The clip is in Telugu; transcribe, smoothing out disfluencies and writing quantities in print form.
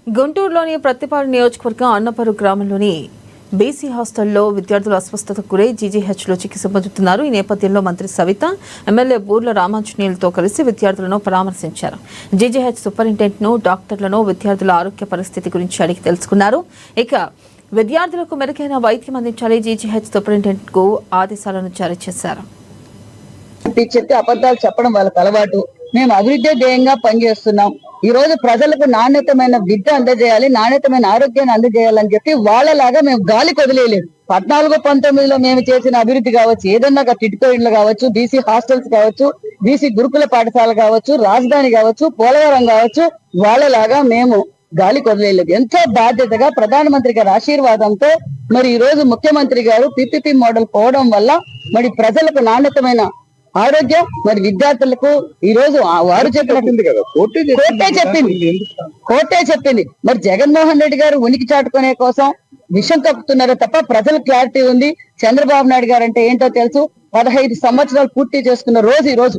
గుంటూరులోని ప్రత్తిపాడు నియోజకవర్గం అన్నపరు గ్రామంలోని బీసీ హాస్టల్లో విద్యార్థులు అస్వస్థతకు గురై జీజీహెచ్లో చికిత్స పొందుతున్నారు. ఈ నేపథ్యంలో మంత్రి సవిత, ఎమ్మెల్యే బూర్ల రామాంజనేయులతో కలిసి విద్యార్థులను పరామర్శించారు. జీజీహెచ్ సూపరింటెండెంట్ను, డాక్టర్లను విద్యార్థుల ఆరోగ్య పరిస్థితి గురించి అడిగి తెలుసుకున్నారు. ఇక విద్యార్థులకు మెరుగైన వైద్యం అందించాలి. జీజీహెచ్ సూపరింటెండెంట్కు ఆదేశాలను జారీ చేశారు. అబద్ధాలు చెప్పడం వాళ్ళకి అలవాటు. మేము అభివృద్ధి ధ్యేయంగా పనిచేస్తున్నాం. ఈ రోజు ప్రజలకు నాణ్యతమైన విద్య అందజేయాలి, నాణ్యతమైన ఆరోగ్యాన్ని అందజేయాలని చెప్పి వాళ్ళలాగా మేము గాలి కొదిలేయలేదు. 14-19లో మేము చేసిన అభివృద్ధి కావచ్చు, ఏదన్నా టిట్కో ఇండ్లు కావచ్చు, బీసీ హాస్టల్స్ కావచ్చు, బీసీ గురుకుల పాఠశాల కావచ్చు, రాజధాని కావచ్చు, పోలవరం కావచ్చు, వాళ్ళలాగా మేము గాలి కొదిలేయలేదు. ఎంతో బాధ్యతగా ప్రధానమంత్రి గారి ఆశీర్వాదంతో మరి ఈ రోజు ముఖ్యమంత్రి గారు పీపీపీ మోడల్ పోవడం వల్ల మరి ప్రజలకు నాణ్యతమైన ఆరోగ్యం మరి విద్యార్థులకు ఈ రోజు వారు కోర్టే చెప్పింది. మరి జగన్మోహన్ రెడ్డి గారు ఉనికి చాటుకునే కోసం విషం కప్పుతున్నారో తప్ప ప్రజలకు క్లారిటీ ఉంది. చంద్రబాబు నాయుడు గారు అంటే ఏంటో తెలుసు. 15 సంవత్సరాలు పూర్తి చేసుకున్న రోజు ఈ రోజు